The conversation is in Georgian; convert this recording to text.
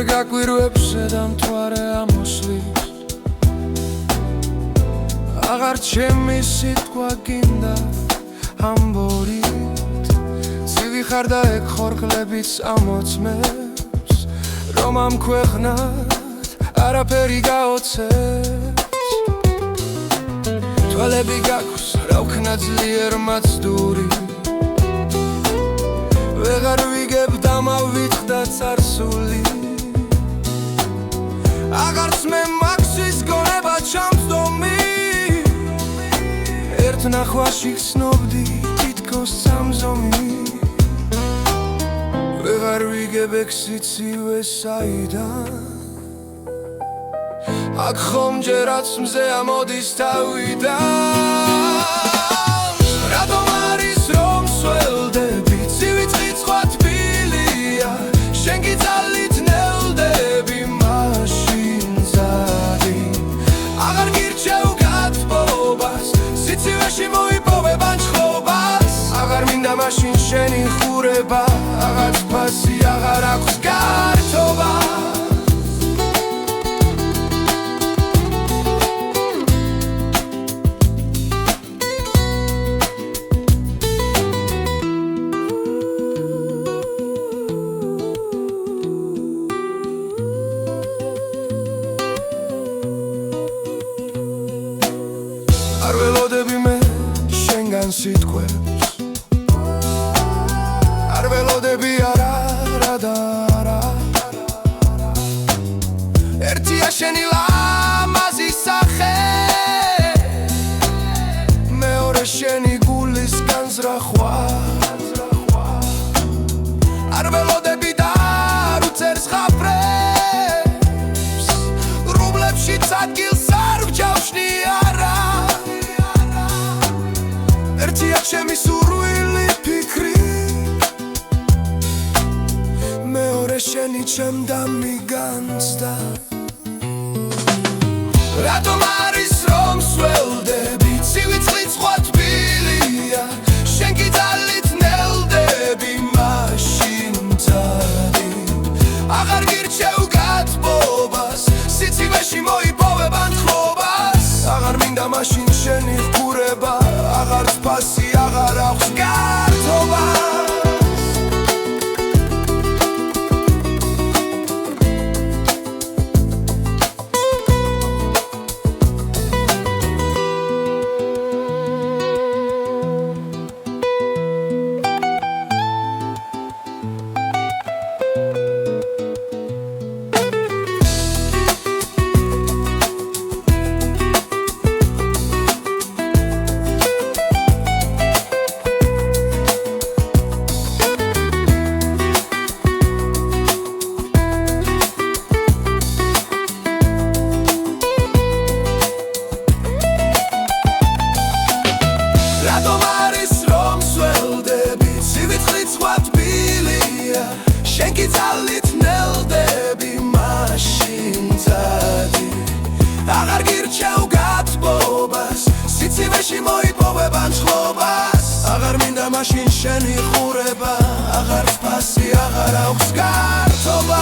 ვერ გაკვირვებსე და მთვარე ამოსვლის აღარ ჩემი სიტყვა გინდა ამბორით ცივი ხარ და ეგ ხორხლებიც ამოწმებს რომ ამ ქვეყნად არაფერი გაოცებს თვალები გაქვს რა ვქნა ძლიერ მაცდური ვეღარ ვიგებ დამავიწყდა წარსული აღარც მე მაქსის გონება ჩამწდომი ერთ ნახვაში ხსნობდი თითქოს სამზომი ვეღარ ვიგებ ეგ სიცივე საიდან აქ ხომ ჯერაც მზე ამოდის თავიდან რატომ არის რომ სველდები ცივი წყიცხვა თბილია შენ გიძალით ნელდები მაშინ ძადი აღარ გირჩევ გათბობას სიცივეში მოიპოვებ ანჩხობას აღარ მინდა მაშინ შენი ხურება აღარ ფასი აღარ აქვს გართობა არ ველოდები მე შენგან სიტყვებს არ ველოდები არა და არა ერთია შენი ლამაზი სახე მეორე შენი გულის განზრახვა არ ველოდები და არ უწერს ხაფრებს რუბლებშიც ადგილს არ ვჯავშნი არა ერთია ჩემი სურვილი ფიქრი მეორე შენი ჩემდა მიგანცდა რატომ არის რომ სველდები ცივი წყიცხვა თბილია შენ გიძალით ნელდები მაშინ ძადი აღარ გირჩევ გათბობას სიცივეში მოიპოვებ ანთლობას აღარ მინდა მაშინ შენი ხურება აღარც ფასი აღარ აქვს გართობა რატომ არის რომ სველდები ცივი წყიცხვა თბილია შენ გიძალით ნელდები მაშინ ძადი აღარ გირჩევ გათბობას სიცივეში მოიპოვებ ანჩხობას აღარ მინდა მაშინ შენი ხურება აღარ ფასი აღარ აქვს გართობა